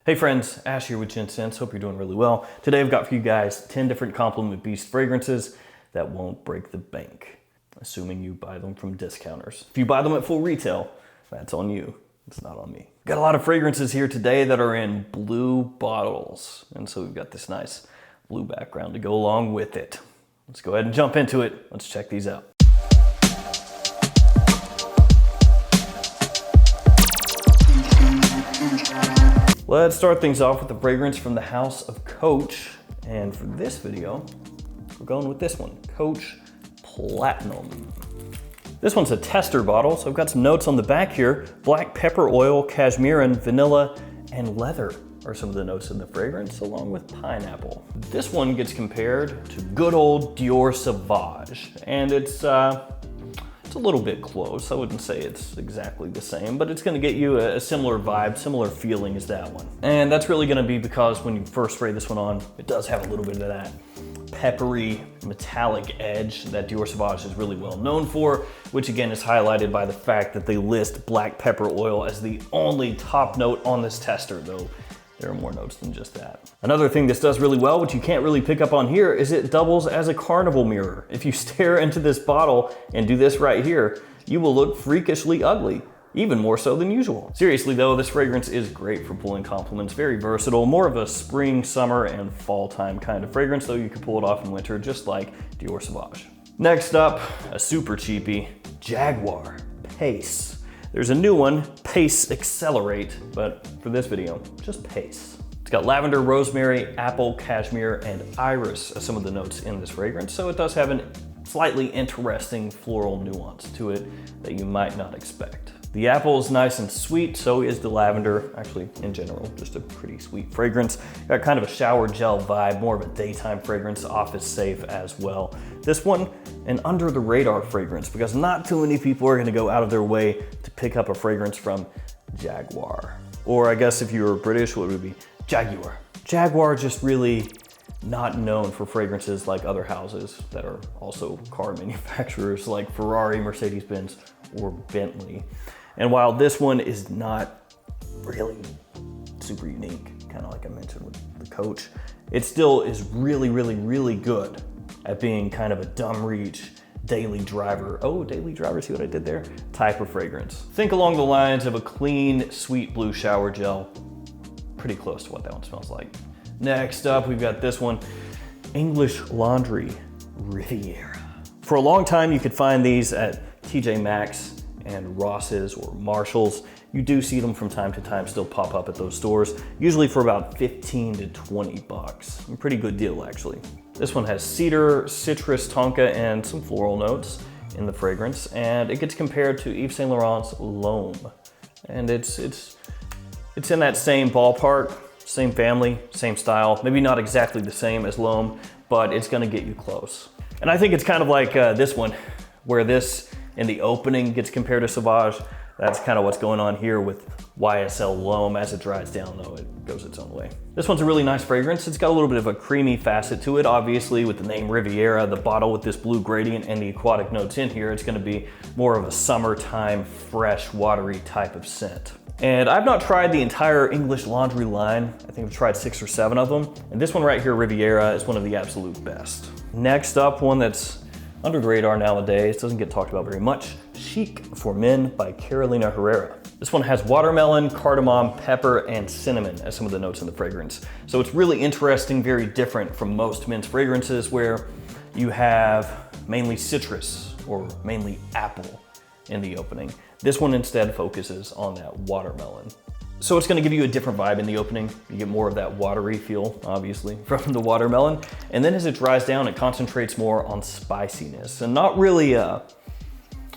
Hey friends, Ash here with gentsscents. Hope you're doing really well. Today I've got for you guys 10 different Compliment Beast fragrances that won't break the bank, assuming you buy them from discounters. If you buy them at full retail, that's on you. It's not on me. Got a lot of fragrances here today that are in blue bottles. And so we've got this nice blue background to go along with it. Let's go ahead and jump into it. Let's check these out. Let's start things off with the fragrance from the house of Coach. And for this video, we're going with this one, Coach Platinum. This one's a tester bottle, so I've got some notes on the back here. Black pepper oil, cashmere, and vanilla, and leather are some of the notes in the fragrance, along with pineapple. This one gets compared to good old Dior Sauvage, and it's a little bit close. I wouldn't say it's exactly the same, but it's gonna get you a similar vibe, similar feeling as that one. And that's really gonna be because when you first spray this one on, it does have a little bit of that peppery, metallic edge that Dior Sauvage is really well known for, which again is highlighted by the fact that they list black pepper oil as the only top note on this tester, though there are more notes than just that. Another thing this does really well, which you can't really pick up on here, is it doubles as a carnival mirror. If you stare into this bottle and do this right here, you will look freakishly ugly, even more so than usual. Seriously though, this fragrance is great for pulling compliments, very versatile, more of a spring, summer, and fall time kind of fragrance, though you can pull it off in winter just like Dior Sauvage. Next up, a super cheapie, Jaguar Pace. There's a new one, Pace Accelerate, but for this video, just Pace. It's got lavender, rosemary, apple, cashmere, and iris as some of the notes in this fragrance, so it does have a slightly interesting floral nuance to it that you might not expect. The apple is nice and sweet, so is the lavender. Actually, in general, just a pretty sweet fragrance. Got kind of a shower gel vibe, more of a daytime fragrance, office safe as well. This one, an under the radar fragrance, because not too many people are gonna go out of their way to pick up a fragrance from Jaguar. Or I guess if you were British, what would it be? Jaguar. Jaguar just really not known for fragrances like other houses that are also car manufacturers like Ferrari, Mercedes-Benz, or Bentley. And while this one is not really super unique, kind of like I mentioned with the Coach, it still is really, really, really good at being kind of a dumb reach, daily driver. Oh, daily driver, see what I did there? Type of fragrance. Think along the lines of a clean, sweet blue shower gel. Pretty close to what that one smells like. Next up, we've got this one, English Laundry Riviera. For a long time, you could find these at TJ Maxx and Ross's or Marshall's. You do see them from time to time still pop up at those stores, usually for about 15 to 20 bucks. A pretty good deal, actually. This one has cedar, citrus, tonka, and some floral notes in the fragrance, and it gets compared to Yves Saint Laurent's L'Homme. And it's in that same ballpark, same family, same style, maybe not exactly the same as L'Homme, but it's gonna get you close. And I think it's kind of like this one, where this in the opening gets compared to Sauvage. That's kind of what's going on here with YSL L'Homme. As it dries down though, it goes its own way. This one's a really nice fragrance. It's got a little bit of a creamy facet to it. Obviously with the name Riviera, the bottle with this blue gradient and the aquatic notes in here, it's gonna be more of a summertime, fresh, watery type of scent. And I've not tried the entire English Laundry line. I think I've tried 6 or 7 of them. And this one right here, Riviera, is one of the absolute best. Next up, one that's under the radar nowadays, doesn't get talked about very much, CHIC for Men by Carolina Herrera. This one has watermelon, cardamom, pepper, and cinnamon as some of the notes in the fragrance. So it's really interesting, very different from most men's fragrances where you have mainly citrus or mainly apple in the opening. This one instead focuses on that watermelon. So it's gonna give you a different vibe in the opening. You get more of that watery feel, obviously, from the watermelon. And then as it dries down, it concentrates more on spiciness and not really a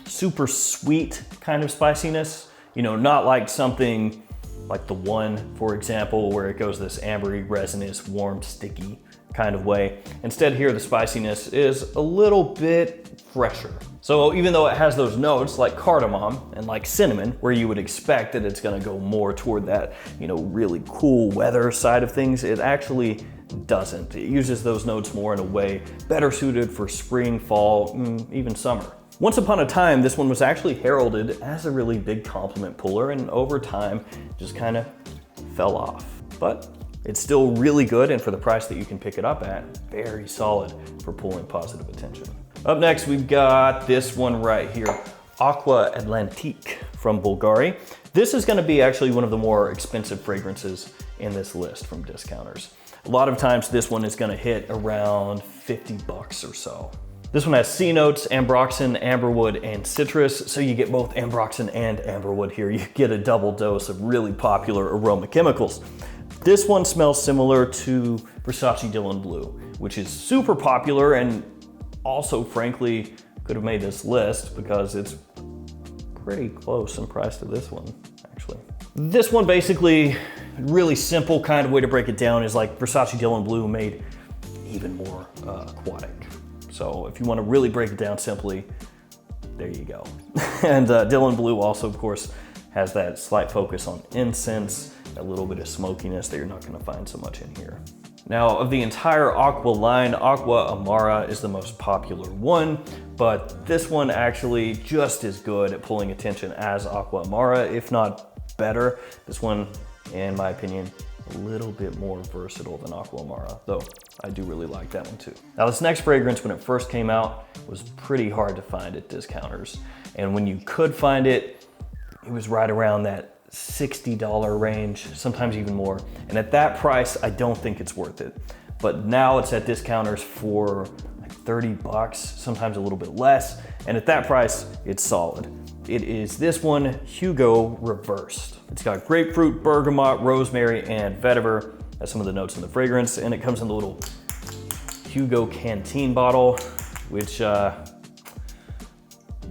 super sweet kind of spiciness. You know, not like something like the one, for example, where it goes this ambery, resinous, warm, sticky kind of way. Instead here, the spiciness is a little bit fresher. So even though it has those notes like cardamom and like cinnamon, where you would expect that it's gonna go more toward that, you know, really cool weather side of things, it actually doesn't. It uses those notes more in a way better suited for spring, fall, even summer. Once upon a time, this one was actually heralded as a really big compliment puller, and over time, just kind of fell off. but it's still really good, and for the price that you can pick it up at, very solid for pulling positive attention. Up next, we've got this one right here, ATLANTIQUE from Bulgari. This is gonna be actually one of the more expensive fragrances in this list from discounters. A lot of times this one is gonna hit around 50 bucks or so. This one has C notes, ambroxan, amberwood, and citrus, so you get both ambroxan and amberwood here. You get a double dose of really popular aroma chemicals. This one smells similar to Versace Dylan Blue, which is super popular and also, frankly, could have made this list because it's pretty close in price to this one, actually. This one basically, really simple kind of way to break it down is like Versace Dylan Blue made even more aquatic. So if you want to really break it down simply, there you go. And Dylan Blue also, of course, has that slight focus on incense, a little bit of smokiness that you're not going to find so much in here. Now, of the entire Aqua line, Aqua Amara is the most popular one, but this one actually just as good at pulling attention as Aqua Amara, if not better. This one, in my opinion, a little bit more versatile than Aqua Amara, though I do really like that one too. Now, this next fragrance, when it first came out, was pretty hard to find at discounters. And when you could find it, it was right around that $60 range, sometimes even more. And at that price, I don't think it's worth it. But now it's at discounters for like 30 bucks, sometimes a little bit less. And at that price, it's solid. It is this one, HUGO Reversed. It's got grapefruit, bergamot, rosemary, and vetiver. That's some of the notes in the fragrance. And it comes in the little HUGO canteen bottle, which,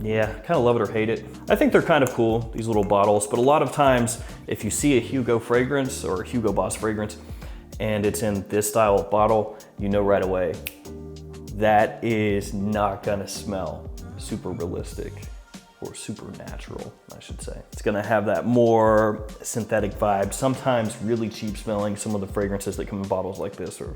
yeah, kind of love it or hate it. I think they're kind of cool, these little bottles, but a lot of times if you see a HUGO fragrance or a HUGO Boss fragrance and it's in this style of bottle, you know right away, that is not gonna smell super realistic or supernatural, I should say. It's gonna have that more synthetic vibe, sometimes really cheap smelling. Some of the fragrances that come in bottles like this are,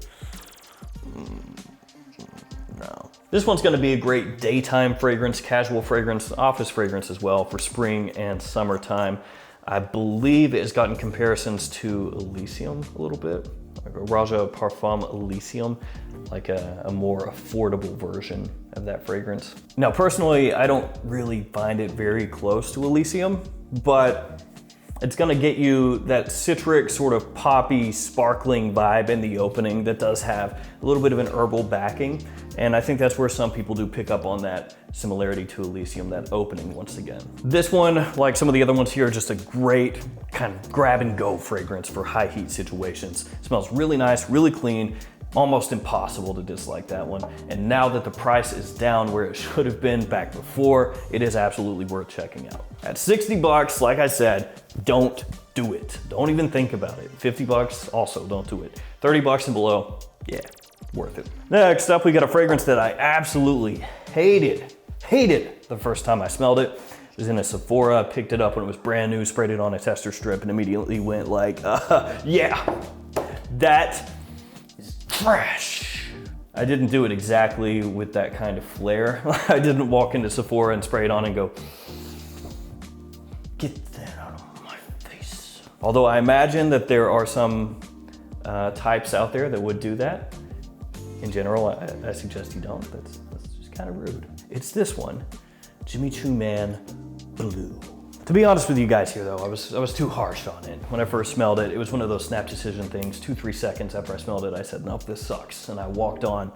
no. This one's gonna be a great daytime fragrance, casual fragrance, office fragrance as well for spring and summertime. I believe it has gotten comparisons to Elysium a little bit, like a Raja Parfum Elysium, like a more affordable version of that fragrance. Now, personally, I don't really find it very close to Elysium, but it's gonna get you that citric, sort of poppy, sparkling vibe in the opening that does have a little bit of an herbal backing. And I think that's where some people do pick up on that similarity to Elysium, that opening once again. This one, like some of the other ones here, just a great kind of grab and go fragrance for high heat situations. It smells really nice, really clean, almost impossible to dislike that one. And now that the price is down where it should have been back before, it is absolutely worth checking out. At 60 bucks, like I said, don't do it. Don't even think about it. 50 bucks, also don't do it. 30 bucks and below, yeah, worth it. Next up, we got a fragrance that I absolutely hated the first time I smelled it. It was in a Sephora, picked it up when it was brand new, sprayed it on a tester strip, and immediately went like, yeah, that is trash. I didn't do it exactly with that kind of flair. I didn't walk into Sephora and spray it on and go, get that out of my face. Although I imagine that there are some types out there that would do that. In general, I suggest you don't. That's just kind of rude. It's this one, Jimmy Choo Man Blue. To be honest with you guys here though, I was too harsh on it. When I first smelled it, it was one of those snap decision things. 2-3 seconds after I smelled it, I said, nope, this sucks, and I walked on.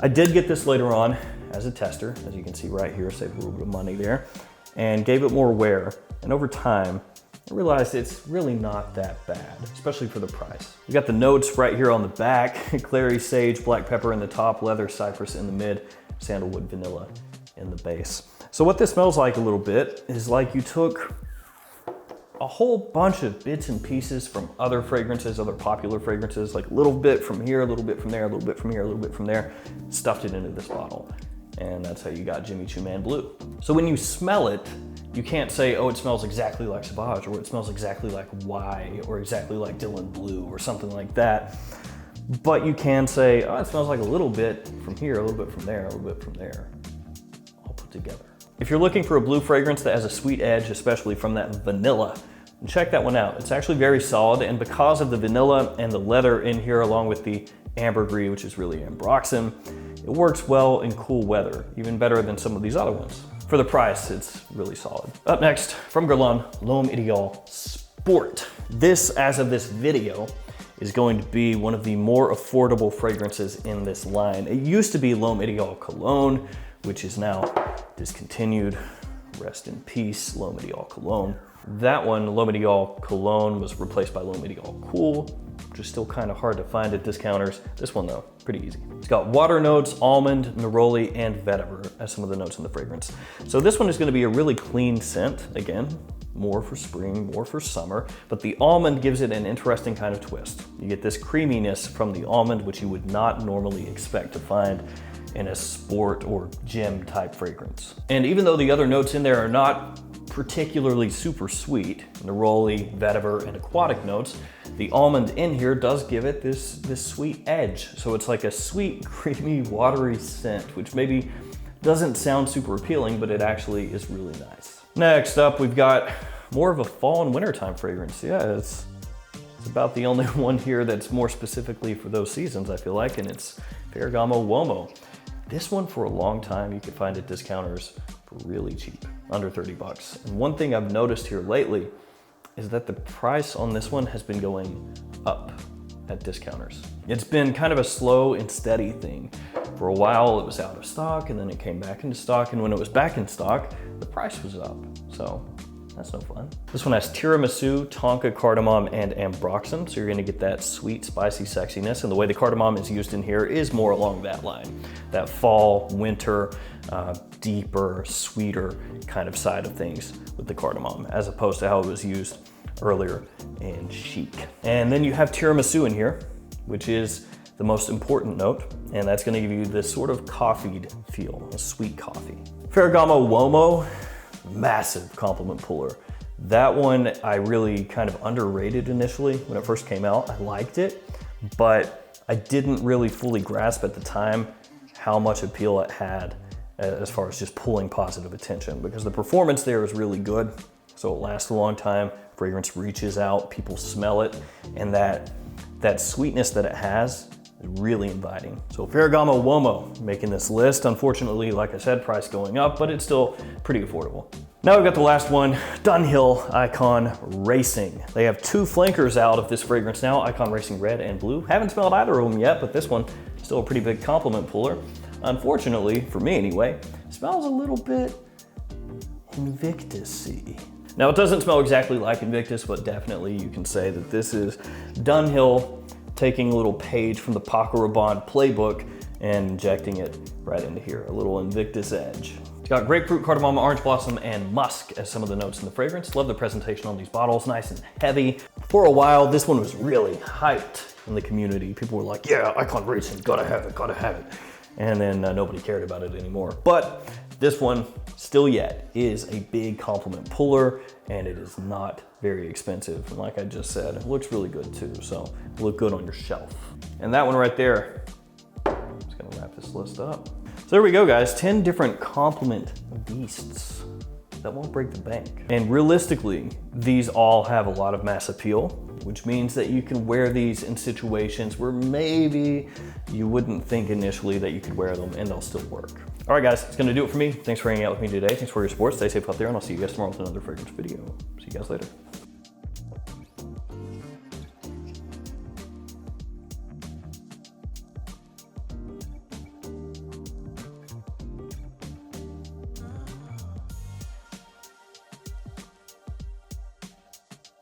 I did get this later on as a tester, as you can see right here, saved a little bit of money there, and gave it more wear. And over time, I realized it's really not that bad, especially for the price. You got the notes right here on the back, clary, sage, black pepper in the top, leather, cypress in the mid, sandalwood, vanilla in the base. So what this smells like a little bit is like you took a whole bunch of bits and pieces from other fragrances, other popular fragrances, like a little bit from here, a little bit from there, a little bit from here, a little bit from there, stuffed it into this bottle. And that's how you got Jimmy Choo Man Blue. So when you smell it, you can't say, oh, it smells exactly like Sauvage, or it smells exactly like Y, or exactly like Dylan Blue, or something like that. But you can say, oh, it smells like a little bit from here, a little bit from there, a little bit from there, all put together. If you're looking for a blue fragrance that has a sweet edge, especially from that vanilla, And check that one out. It's actually very solid, and because of the vanilla and the leather in here, along with the ambergris, which is really ambroxan, it works well in cool weather, even better than some of these other ones. For the price, it's really solid. Up next, from Guerlain, L'Homme Ideal Sport. This, as of this video, is going to be one of the more affordable fragrances in this line. It used to be L'Homme Ideal Cologne, which is now discontinued. Rest in peace, L'Homme Ideal Cologne. That one, L'Homme Ideal Cologne, was replaced by L'Homme Ideal Cool, which is still kind of hard to find at discounters. This one though, pretty easy. It's got water notes, almond, neroli, and vetiver as some of the notes in the fragrance. So this one is gonna be a really clean scent. Again, more for spring, more for summer, but the almond gives it an interesting kind of twist. You get this creaminess from the almond, which you would not normally expect to find in a sport or gym type fragrance. And even though the other notes in there are not particularly super sweet, neroli, vetiver, and aquatic notes, the almond in here does give it this sweet edge. So it's like a sweet, creamy, watery scent, which maybe doesn't sound super appealing, but it actually is really nice. Next up, we've got more of a fall and wintertime fragrance. Yeah, it's about the only one here that's more specifically for those seasons, I feel like, and it's Ferragamo Uomo. This one, for a long time, you could find at discounters for really cheap, under 30 bucks. And one thing I've noticed here lately is that the price on this one has been going up at discounters. It's been kind of a slow and steady thing. For a while, it was out of stock, and then it came back into stock, and when it was back in stock, the price was up. So that's no fun. This one has tiramisu, tonka, cardamom, and ambroxan. So you're gonna get that sweet, spicy sexiness. And the way the cardamom is used in here is more along that line. That fall, winter, deeper, sweeter kind of side of things with the cardamom, as opposed to how it was used earlier in CHIC. And then you have tiramisu in here, which is the most important note. And that's gonna give you this sort of coffeed feel, a sweet coffee. Ferragamo Uomo, massive compliment puller. That one I really kind of underrated initially when it first came out. I liked it, but I didn't really fully grasp at the time how much appeal it had as far as just pulling positive attention, because the performance there is really good. So it lasts a long time, fragrance reaches out, people smell it, and that sweetness that it has is really inviting. So Ferragamo Uomo making this list. Unfortunately, like I said, price going up, but it's still pretty affordable. Now we've got the last one, Dunhill Icon Racing. They have two flankers out of this fragrance now, Icon Racing Red and Blue. Haven't smelled either of them yet, but this one, still a pretty big compliment puller. Unfortunately, for me anyway, smells a little bit Invictus-y. Now it doesn't smell exactly like Invictus, but definitely you can say that this is Dunhill taking a little page from the Paco Rabanne playbook and injecting it right into here, a little Invictus edge. It's got grapefruit, cardamom, orange blossom, and musk as some of the notes in the fragrance. Love the presentation on these bottles, nice and heavy. For a while, this one was really hyped in the community. People were like, yeah, Icon Racing, gotta have it, gotta have it. And then nobody cared about it anymore. But this one, still yet, is a big compliment puller, and it is not very expensive. And like I just said, it looks really good too, so it'll look good on your shelf. And that one right there, I'm just gonna wrap this list up. So there we go, guys, 10 different compliment beasts that won't break the bank. And realistically, these all have a lot of mass appeal, which means that you can wear these in situations where maybe you wouldn't think initially that you could wear them and they'll still work. All right, guys, it's gonna do it for me. Thanks for hanging out with me today. Thanks for your support. Stay safe out there, and I'll see you guys tomorrow with another fragrance video. See you guys later.